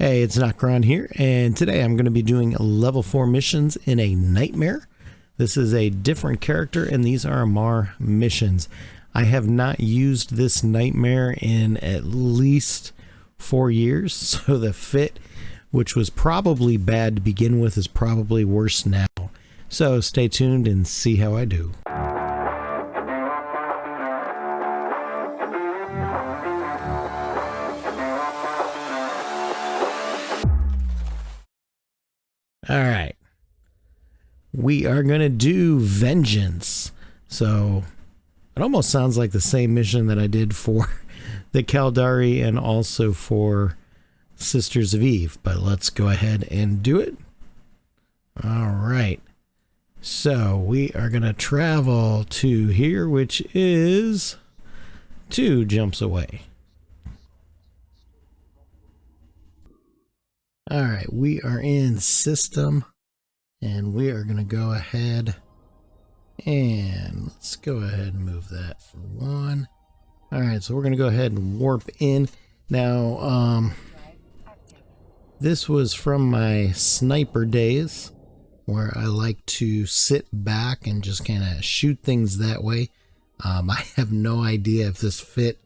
Hey, it's Nocron here, and today I'm going to be doing level 4 missions in a nightmare. This is a different character, and these are Amarr missions. I have not used this nightmare in at least 4 years, so the fit, which was probably bad to begin with, is probably worse now. So stay tuned and see how I do. All right, we are going to do Vengeance. So it almost sounds like the same mission that I did for the Caldari and also for Sisters of Eve, but let's go ahead and do it. All right, so we are going to travel to here, which is 2 jumps away. All right, we are in system, and we are going to go ahead and let's go ahead and move that for 1. All right, so we're going to go ahead and warp in. Now, this was from my sniper days where I like to sit back and just kind of shoot things that way. I have no idea if this fit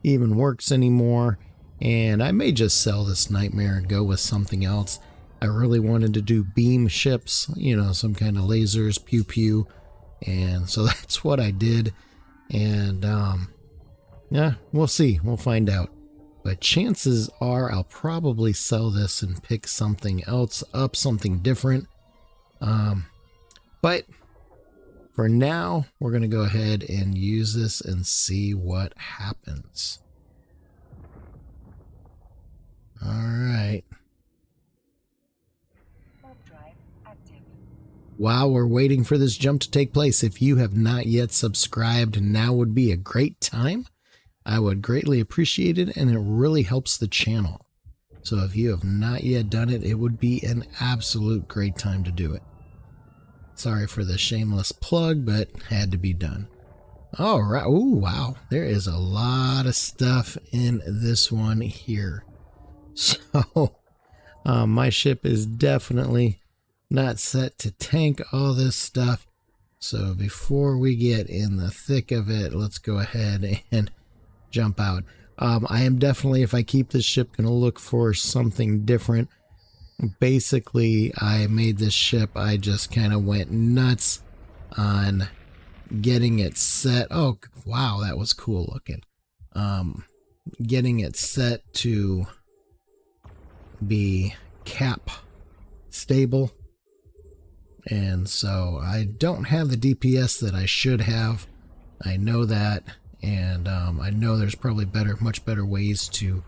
even works anymore. And I may just sell this nightmare and go with something else. I really wanted to do beam ships, you know, some kind of lasers, pew pew. And so that's what I did. And yeah, we'll see. We'll find out. But chances are I'll probably sell this and pick something else up, something different. But for now, we're going to go ahead and use this and see what happens. All right. While we're waiting for this jump to take place, if you have not yet subscribed, now would be a great time. I would greatly appreciate it, and it really helps the channel. So if you have not yet done it, it would be an absolute great time to do it. Sorry for the shameless plug, but had to be done. All right. Ooh, wow. There is a lot of stuff in this one here. So, my ship is definitely not set to tank all this stuff. So before we get in the thick of it, let's go ahead and jump out. I am definitely, if I keep this ship, going to look for something different. Basically, I made this ship, I just kind of went nuts on getting it set. Oh, wow, that was cool looking. Getting it set to be cap stable, and so I don't have the DPS that I should have. I know that, and I know there's probably much better ways to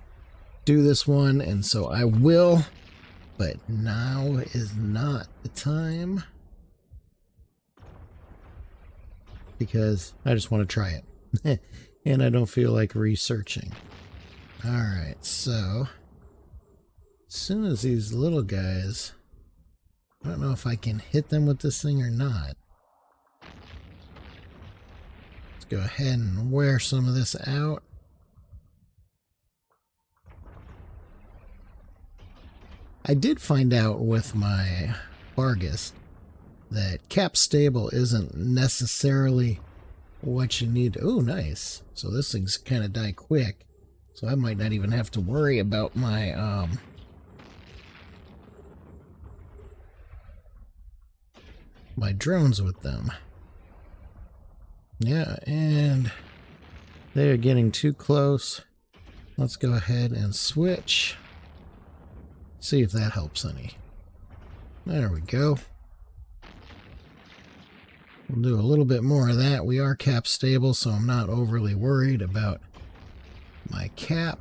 do this one, and so I will, but now is not the time because I just want to try it and I don't feel like researching. All right, so as soon as these little guys, I don't know if I can hit them with this thing or not. Let's go ahead and wear some of this out. I did find out with my Vargas that cap stable isn't necessarily what you need. Oh, nice. So this thing's kind of die quick. So I might not even have to worry about my my drones with them. Yeah, and they're getting too close. Let's go ahead and switch. See if that helps any. There we go. We'll do a little bit more of that. We are cap stable, so I'm not overly worried about my cap.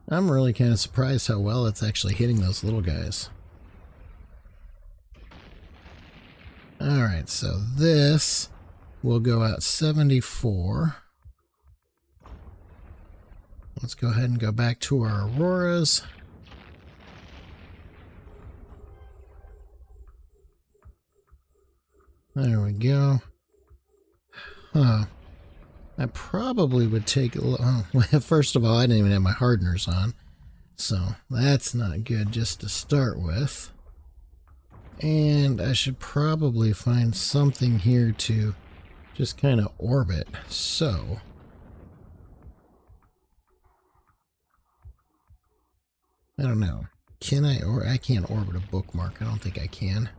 I'm really kind of surprised how well it's actually hitting those little guys. Alright, so this will go out 74. Let's go ahead and go back to our Auroras. There we go. I probably would take a well, first of all, I didn't even have my hardeners on, so that's not good just to start with. And I should probably find something here to just kind of orbit. So I don't know. Can I, or I can't orbit a bookmark. I don't think I can.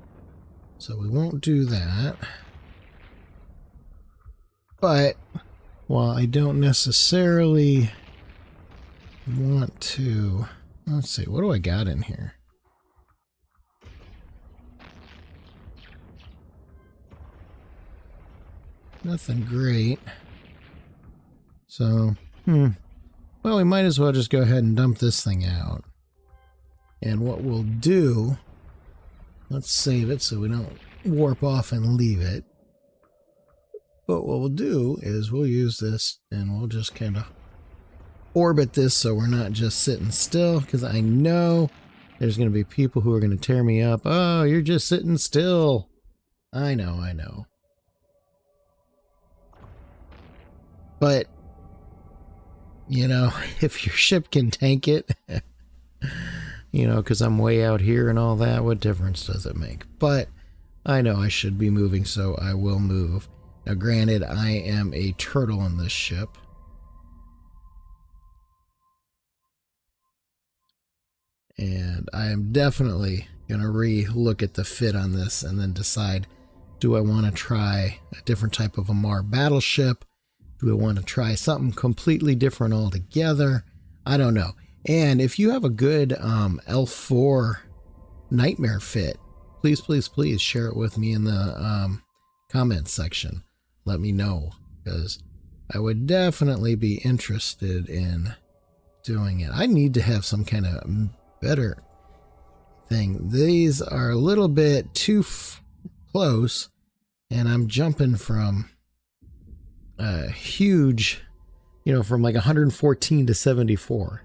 So we won't do that. But while I don't necessarily want to, let's see, what do I got in here? Nothing great. So, well, we might as well just go ahead and dump this thing out. And what we'll do, let's save it so we don't warp off and leave it. But what we'll do is we'll use this and we'll just kind of orbit this so we're not just sitting still, because I know there's going to be people who are going to tear me up. Oh, you're just sitting still. I know. But, you know, if your ship can tank it, you know, because I'm way out here and all that, what difference does it make? But I know I should be moving, so I will move. Now, granted, I am a turtle in this ship. And I am definitely going to re-look at the fit on this and then decide, do I want to try a different type of Amarr battleship? Do I want to try something completely different altogether? I don't know. And if you have a good L4 nightmare fit, please share it with me in the comments section. Let me know, because I would definitely be interested in doing it. I need to have some kind of better thing. These are a little bit too close, and I'm jumping from a huge, you know, from like 114 to 74.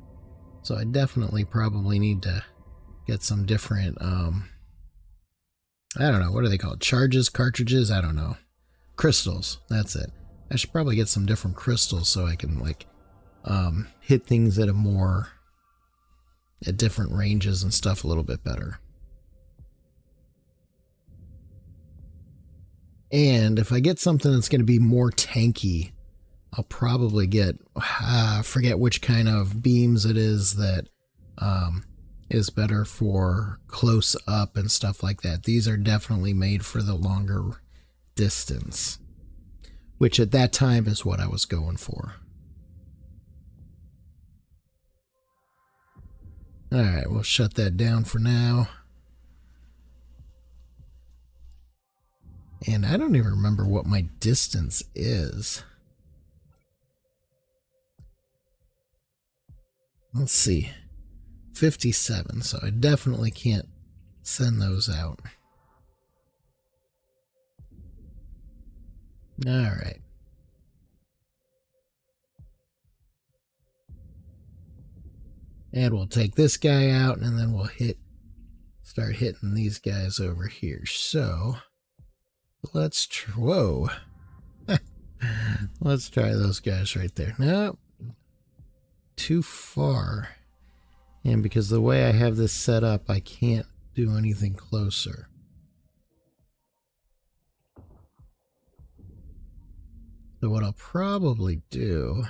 So I definitely probably need to get some different, I don't know, what are they called? Charges, cartridges? I don't know. Crystals, that's it. I should probably get some different crystals so I can like hit things at different ranges and stuff a little bit better. And if I get something that's going to be more tanky, I'll probably get, I forget which kind of beams it is that is better for close up and stuff like that. These are definitely made for the longer distance, which at that time is what I was going for. All right, we'll shut that down for now. And I don't even remember what my distance is. Let's see. 57, so I definitely can't send those out. All right. And we'll take this guy out, and then we'll start hitting these guys over here. So let's whoa. Let's try those guys right there. Nope. Too far. And because the way I have this set up, I can't do anything closer. So what I'll probably do,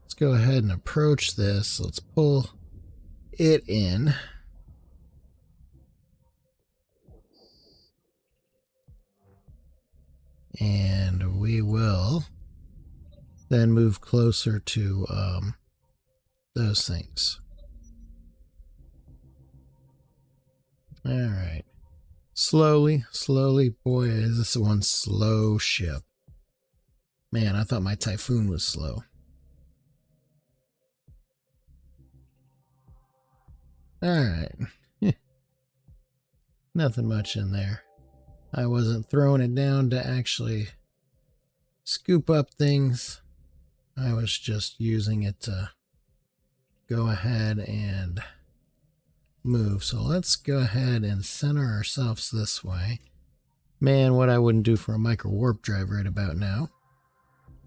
let's go ahead and approach this. Let's pull it in. And we will then move closer to those things. All right. Slowly. Boy, is this one slow ship. Man, I thought my Typhoon was slow. All right. Nothing much in there. I wasn't throwing it down to actually scoop up things. I was just using it to go ahead and move. So let's go ahead and center ourselves this way. Man, what I wouldn't do for a micro warp drive right about now.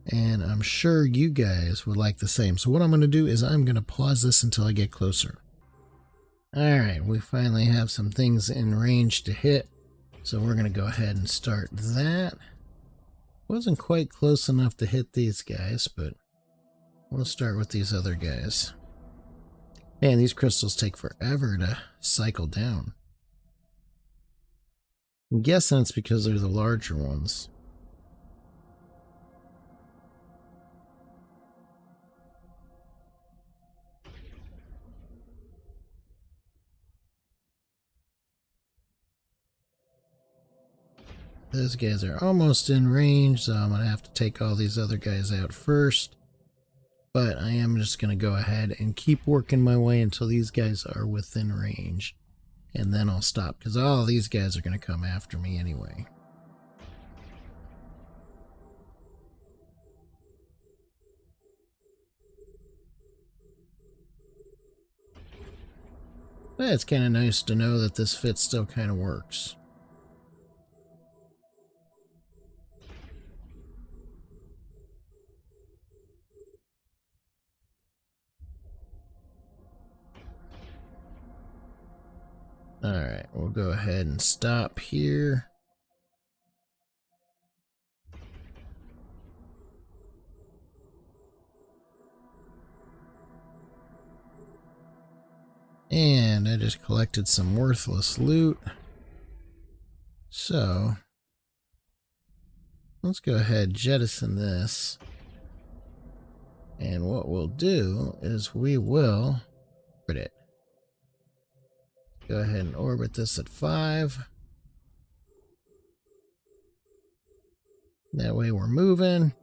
And I'm sure you guys would like the same. So what I'm going to do is I'm going to pause this until I get closer. Alright, we finally have some things in range to hit. So we're going to go ahead and start that. Wasn't quite close enough to hit these guys, but we'll start with these other guys. Man, these crystals take forever to cycle down. I'm guessing it's because they're the larger ones. Those guys are almost in range, so I'm going to have to take all these other guys out first. But I am just going to go ahead and keep working my way until these guys are within range. And then I'll stop, because all these guys are going to come after me anyway. But it's kind of nice to know that this fit still kind of works. Alright, we'll go ahead and stop here. And I just collected some worthless loot. So, let's go ahead and jettison this. And what we'll do is we will orbit it. Go ahead and orbit this at 5. That way we're moving.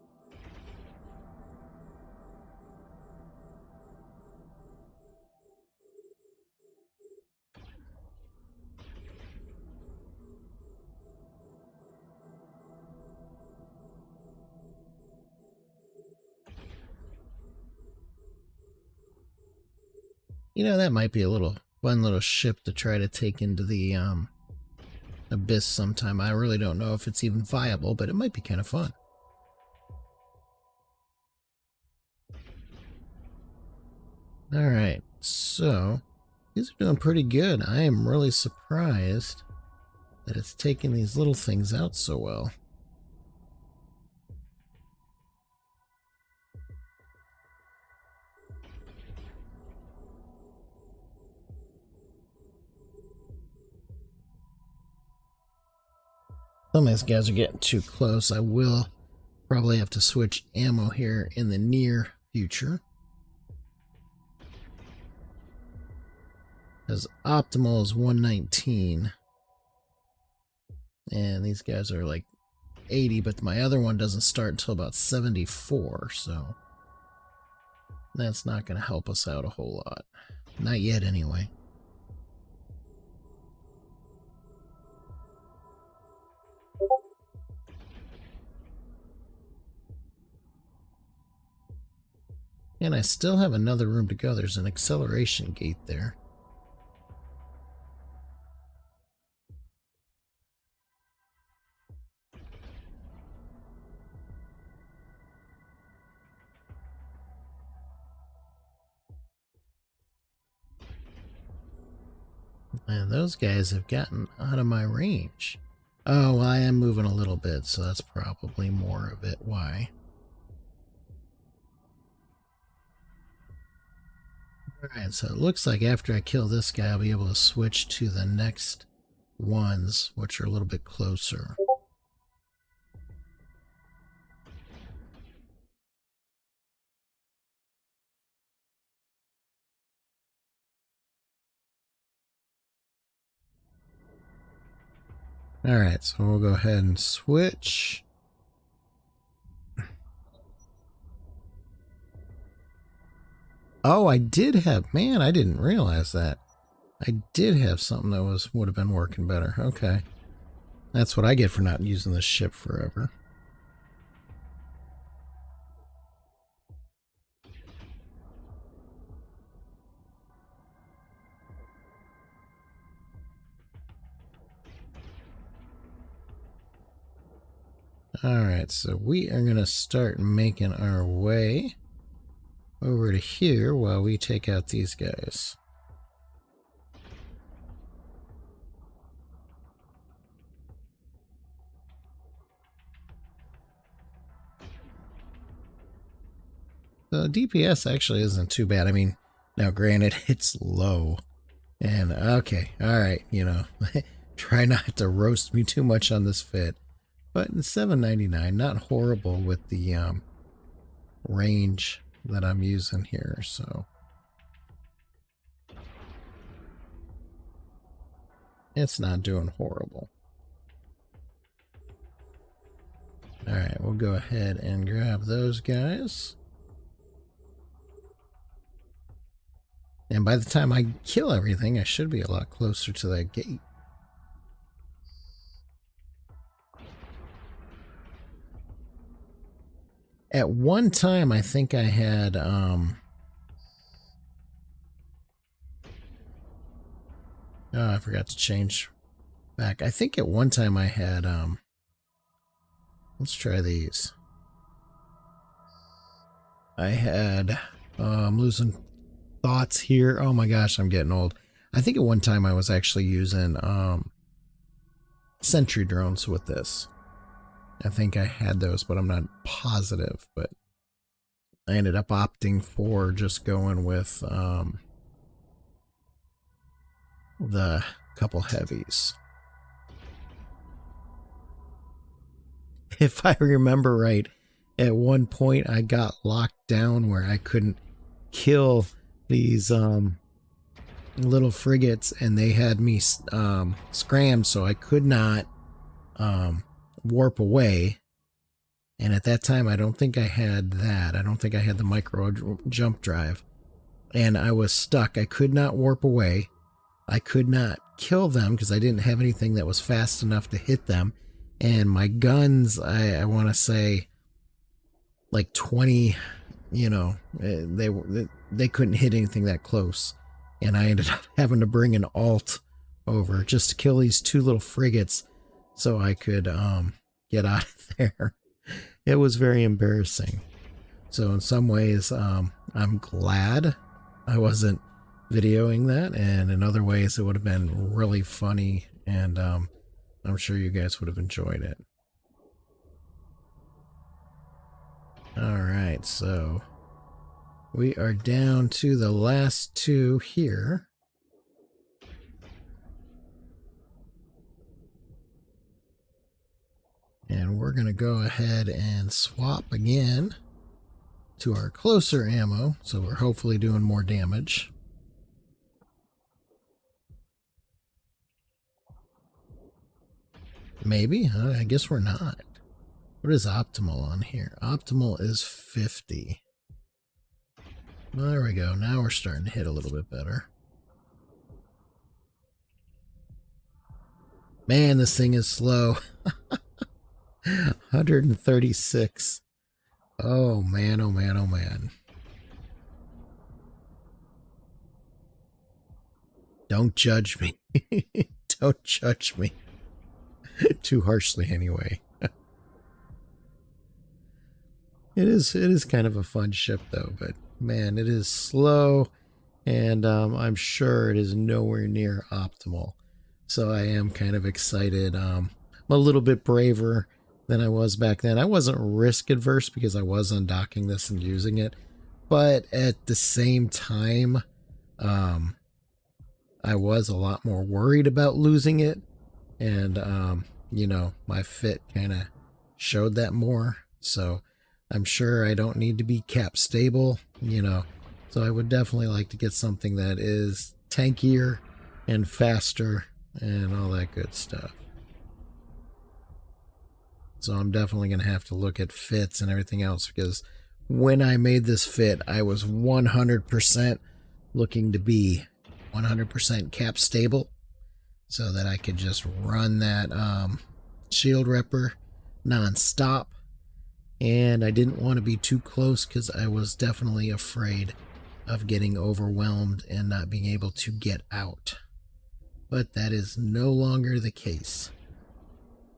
You know, that might be a fun little ship to try to take into the abyss sometime. I really don't know if it's even viable, but it might be kind of fun. Alright, so these are doing pretty good. I am really surprised that it's taking these little things out so well. Some of these guys are getting too close. I will probably have to switch ammo here in the near future. Because optimal is 119. And these guys are like 80, but my other one doesn't start until about 74, so that's not going to help us out a whole lot. Not yet, anyway. And I still have another room to go. There's an acceleration gate there. And those guys have gotten out of my range. Oh, well, I am moving a little bit, so that's probably more of it. Why? Alright, so it looks like after I kill this guy, I'll be able to switch to the next ones, which are a little bit closer. Alright, so we'll go ahead and switch. Oh, I did have, man, I didn't realize that. I did have something that would have been working better. Okay. That's what I get for not using this ship forever. Alright, so we are going to start making our way over to here while we take out these guys. The DPS actually isn't too bad. I mean, now granted, it's low. And okay, alright, you know, try not to roast me too much on this fit. But it's $7.99, not horrible with the range that I'm using here, so. It's not doing horrible. Alright, we'll go ahead and grab those guys. And by the time I kill everything, I should be a lot closer to that gate. At one time, I think I had, oh, I forgot to change back. I think at one time I had, let's try these. I had, I'm losing thoughts here. Oh my gosh, I'm getting old. I think at one time I was actually using, sentry drones with this. I think I had those, but I'm not positive. But I ended up opting for just going with the couple heavies. If I remember right, at one point I got locked down where I couldn't kill these little frigates, and they had me scrammed, so I could not warp away. And at that time, I don't think I had that. I don't think I had the micro jump drive. And I was stuck. I could not warp away. I could not kill them because I didn't have anything that was fast enough to hit them. And my guns, I want to say, like 20, you know, they couldn't hit anything that close. And I ended up having to bring an alt over just to kill these two little frigates so I could get out of there. It was very embarrassing. So in some ways, I'm glad I wasn't videoing that, and in other ways it would have been really funny, and I'm sure you guys would have enjoyed it. Alright, so we are down to the last two here. And we're going to go ahead and swap again to our closer ammo, so we're hopefully doing more damage. Maybe? I guess we're not. What is optimal on here? Optimal is 50. There we go. Now we're starting to hit a little bit better. Man, this thing is slow. 136. Oh man, oh man, oh man. Don't judge me. Don't judge me. Too harshly anyway. It is kind of a fun ship though, but man, it is slow, and I'm sure it is nowhere near optimal. So I am kind of excited. I'm a little bit braver than I was back then. I wasn't risk adverse because I was undocking this and using it, but at the same time, I was a lot more worried about losing it, and you know, my fit kind of showed that more. So I'm sure I don't need to be cap stable, you know, so I would definitely like to get something that is tankier and faster and all that good stuff. So I'm definitely going to have to look at fits and everything else, because when I made this fit, I was 100% looking to be 100% cap stable so that I could just run that shield repper non-stop. And I didn't want to be too close because I was definitely afraid of getting overwhelmed and not being able to get out. But that is no longer the case.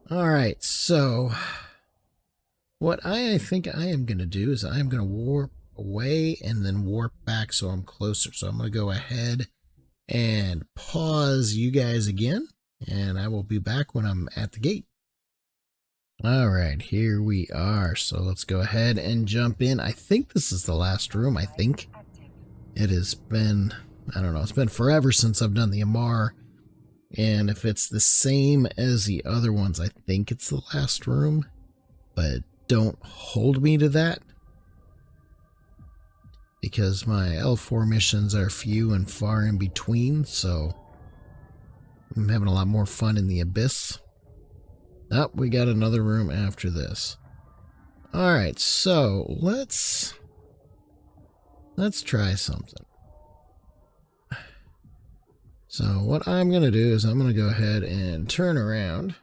Alright, so what I think I am going to do is I'm going to warp away and then warp back so I'm closer. So I'm going to go ahead and pause you guys again, and I will be back when I'm at the gate. All right, here we are. So let's go ahead and jump in. I think this is the last room. I think it has been, I don't know, it's been forever since I've done the Amarr. And if it's the same as the other ones, I think it's the last room. But don't hold me to that, because my L4 missions are few and far in between, so I'm having a lot more fun in the Abyss. Oh, we got another room after this. Alright, so let's try something. So what I'm going to do is I'm going to go ahead and turn around.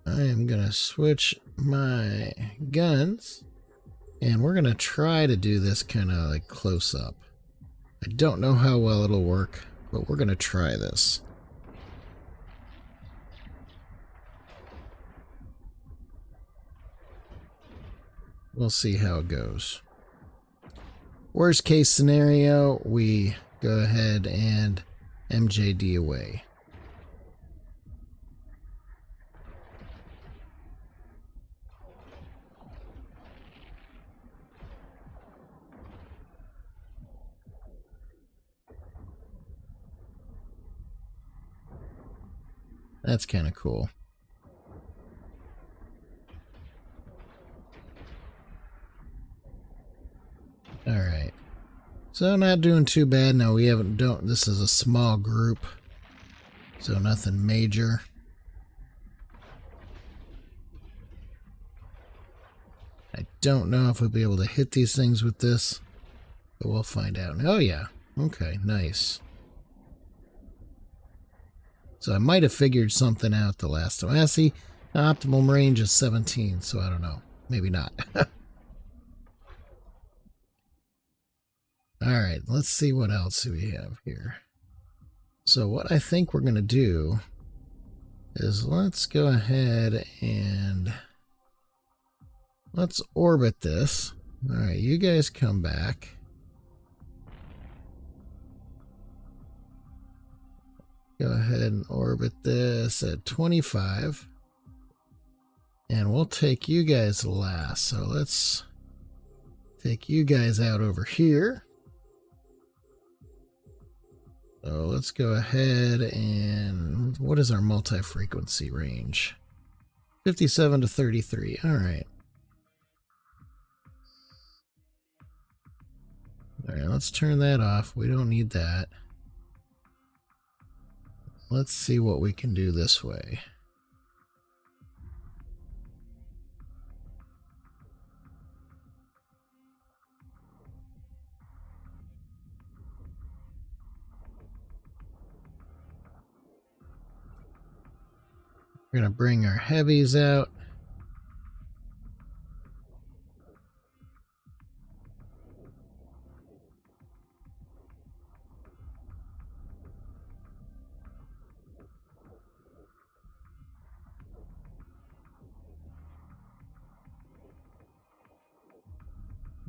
I am going to switch my guns, and we're going to try to do this kind of like close up. I don't know how well it'll work, but we're going to try this. We'll see how it goes. Worst case scenario, we go ahead and MJD away. That's kind of cool. Alright. So not doing too bad. No, we haven't, this is a small group, so nothing major. I don't know if we'll be able to hit these things with this, but we'll find out. Oh yeah. Okay, nice. So I might have figured something out the last time. I see optimum range is 17, so I don't know. Maybe not. Alright, let's see what else we have here. So what I think we're going to do is let's go ahead and let's orbit this. Alright, you guys come back. Go ahead and orbit this at 25. And we'll take you guys last. So let's take you guys out over here. So let's go ahead and what is our multi-frequency range? 57 to 33. All right. All right, let's turn that off. We don't need that. Let's see what we can do this way. We're going to bring our heavies out.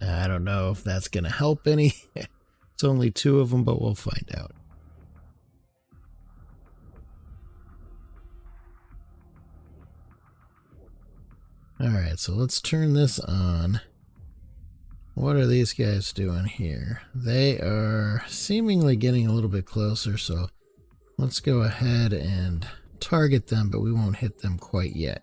I don't know if that's going to help any. It's only 2 of them, but we'll find out. Alright, so let's turn this on. What are these guys doing here? They are seemingly getting a little bit closer, so let's go ahead and target them, but we won't hit them quite yet.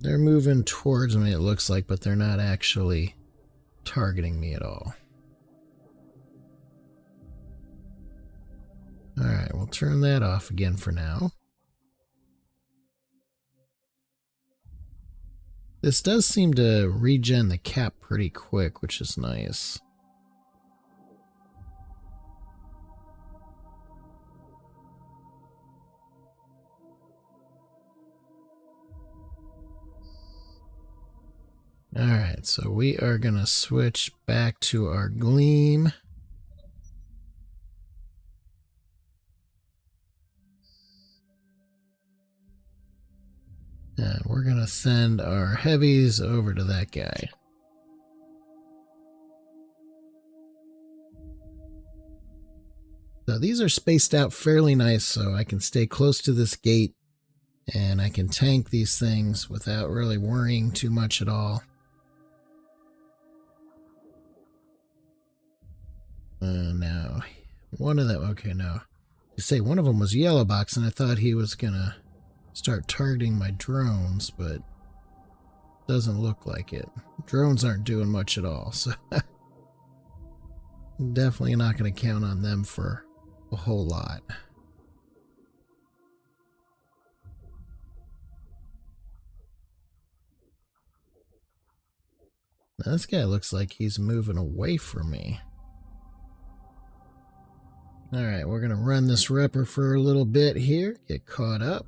They're moving towards me, it looks like, but they're not actually targeting me at all. Alright, we'll turn that off again for now. This does seem to regen the cap pretty quick, which is nice. Alright, so we are going to switch back to our Gleam. And we're going to send our heavies over to that guy. So these are spaced out fairly nice, so I can stay close to this gate and I can tank these things without really worrying too much at all. Now, one of them, okay, no. You say one of them was yellow box, and I thought he was gonna start targeting my drones, but doesn't look like it. Drones aren't doing much at all, so definitely not gonna count on them for a whole lot. Now, this guy looks like he's moving away from me. Alright, we're going to run this Ripper for a little bit here, get caught up.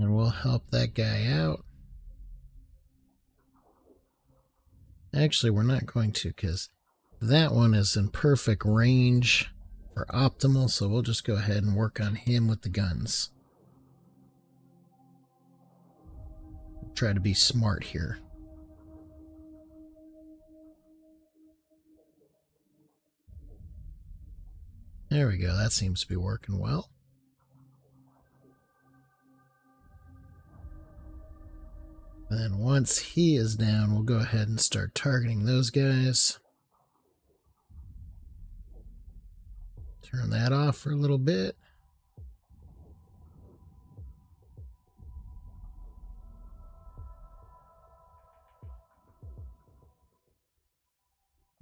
And we'll help that guy out. Actually, we're not going to, because that one is in perfect range for optimal, so we'll just go ahead and work on him with the guns. Try to be smart here. There we go, that seems to be working well. Then once he is down, we'll go ahead and start targeting those guys. Turn that off for a little bit.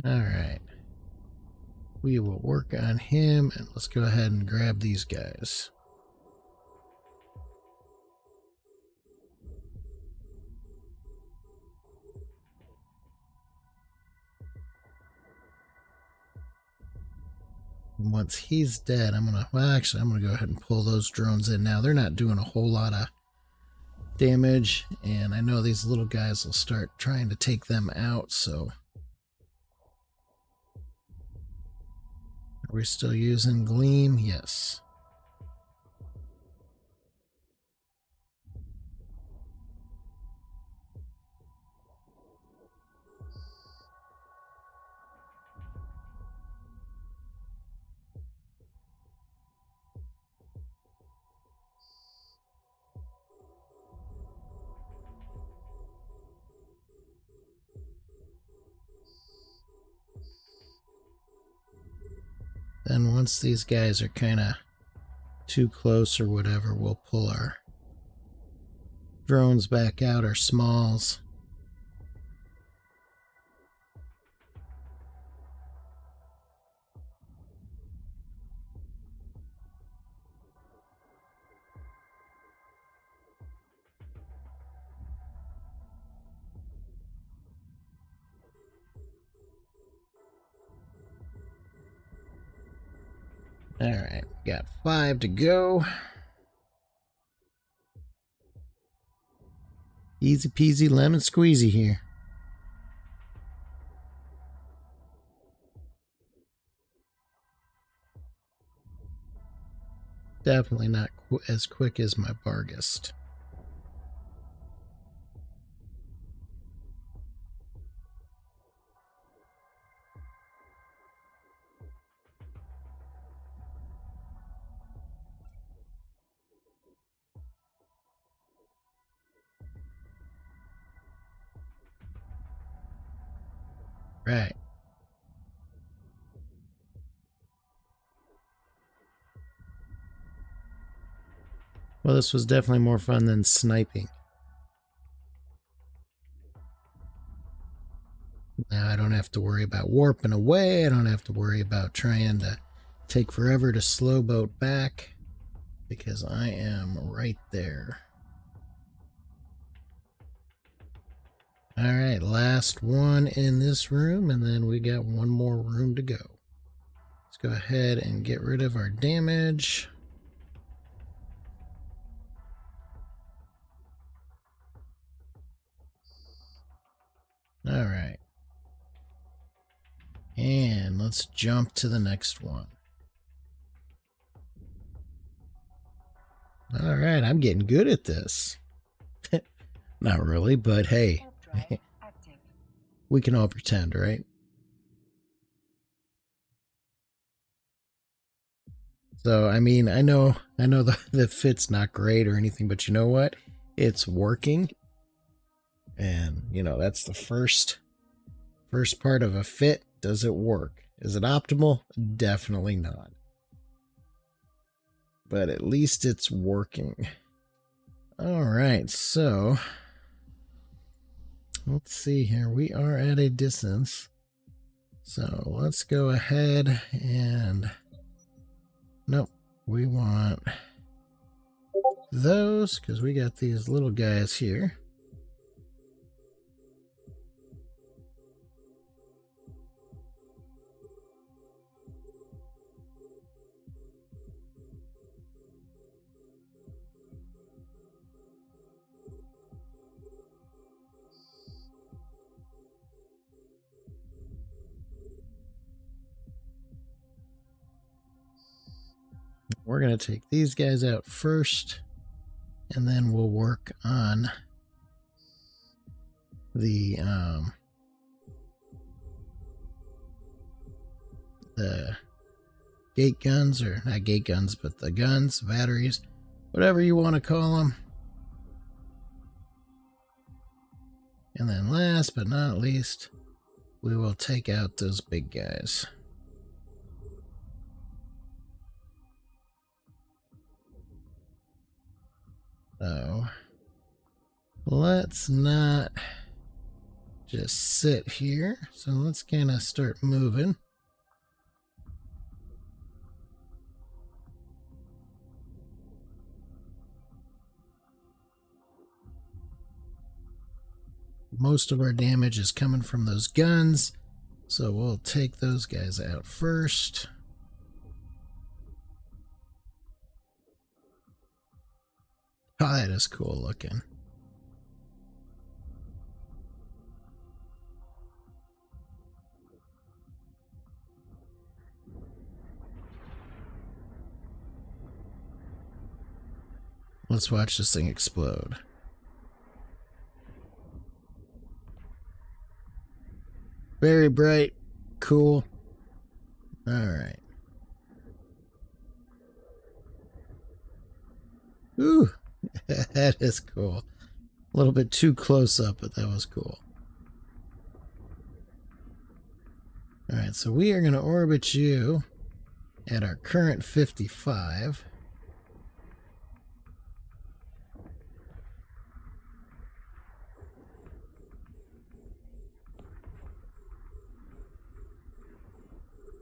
Alright. We will work on him, and let's go ahead and grab these guys. And once he's dead, I'm gonna go ahead and pull those drones in now. They're not doing a whole lot of damage, and I know these little guys will start trying to take them out, so. Are we still using Gleam? Yes. Then once these guys are kind of too close or whatever, we'll pull our drones back out, our smalls. Alright, got 5 to go. Easy peasy lemon squeezy here. Definitely not as quick as my Bargist. Right. Well, this was definitely more fun than sniping. Now I don't have to worry about warping away. I don't have to worry about trying to take forever to slow boat back, because I am right there. All right, last one in this room, and then we got one more room to go. Let's go ahead and get rid of our damage. All right. And let's jump to the next one. All right, I'm getting good at this. Not really, but hey, we can all pretend, right? So, I mean, I know the fit's not great or anything, but you know what? It's working. And, you know, that's the first part of a fit. Does it work? Is it optimal? Definitely not. But at least it's working. All right, so let's see here. We are at a distance. So let's go ahead and... Nope, we want those because we got these little guys here. We're going to take these guys out first, and then we'll work on the gate guns, or not gate guns, but the guns, batteries, whatever you want to call them. And then last but not least, we will take out those big guys. So let's not just sit here. So let's kind of start moving. Most of our damage is coming from those guns, so we'll take those guys out first. Oh, that is cool looking. Let's watch this thing explode. Very bright. Cool. All right. Ooh, that is cool. A little bit too close up, but that was cool. All right, so we are going to orbit you at our current 55.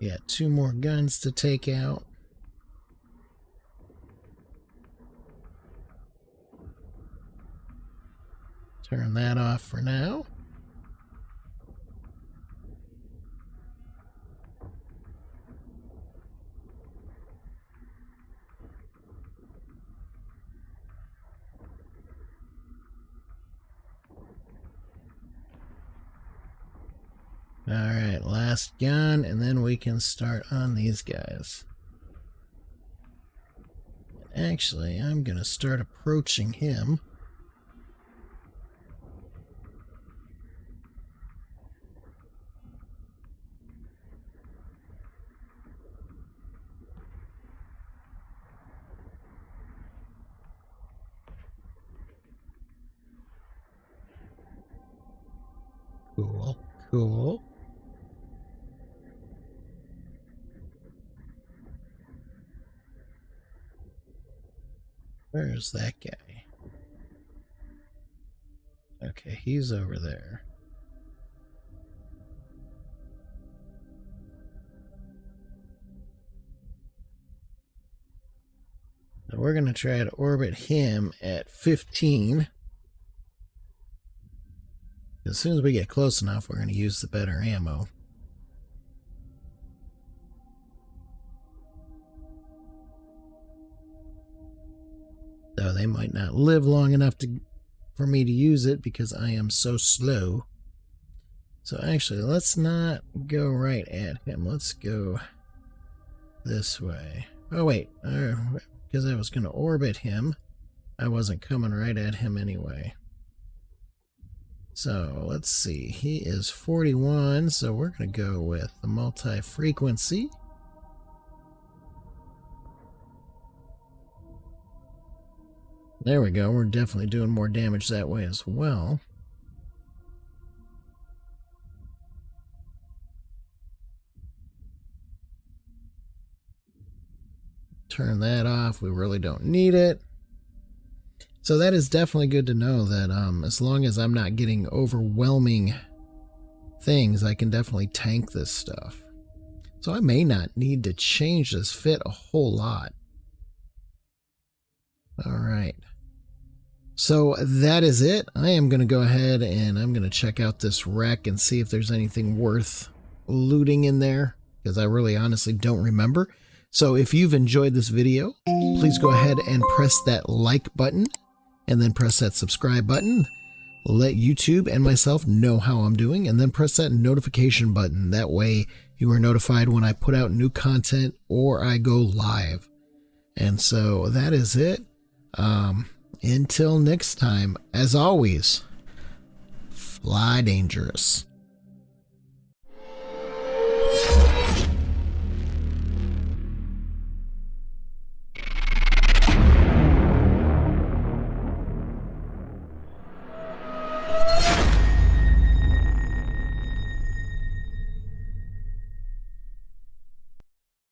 Yeah, 2 more guns to take out. Turn that off for now. All right, last gun, and then we can start on these guys. Actually, I'm going to start approaching him. Cool, cool. Where's that guy? Okay, he's over there. So we're going to try to orbit him at 15. As soon as we get close enough, we're going to use the better ammo. Though they might not live long enough for me to use it because I am so slow. So actually, let's not go right at him. Let's go this way. Oh wait, because I was going to orbit him. I wasn't coming right at him anyway. So let's see, he is 41, so we're going to go with the multi-frequency. There we go, we're definitely doing more damage that way as well. Turn that off, we really don't need it. So that is definitely good to know that as long as I'm not getting overwhelming things, I can definitely tank this stuff. So I may not need to change this fit a whole lot. All right. So that is it. I am going to go ahead and I'm going to check out this wreck and see if there's anything worth looting in there, because I really honestly don't remember. So if you've enjoyed this video, please go ahead and press that like button and then press that subscribe button. Let YouTube and myself know how I'm doing, and then press that notification button. That way you are notified when I put out new content or I go live. And so that is it. Until next time, as always, fly dangerous.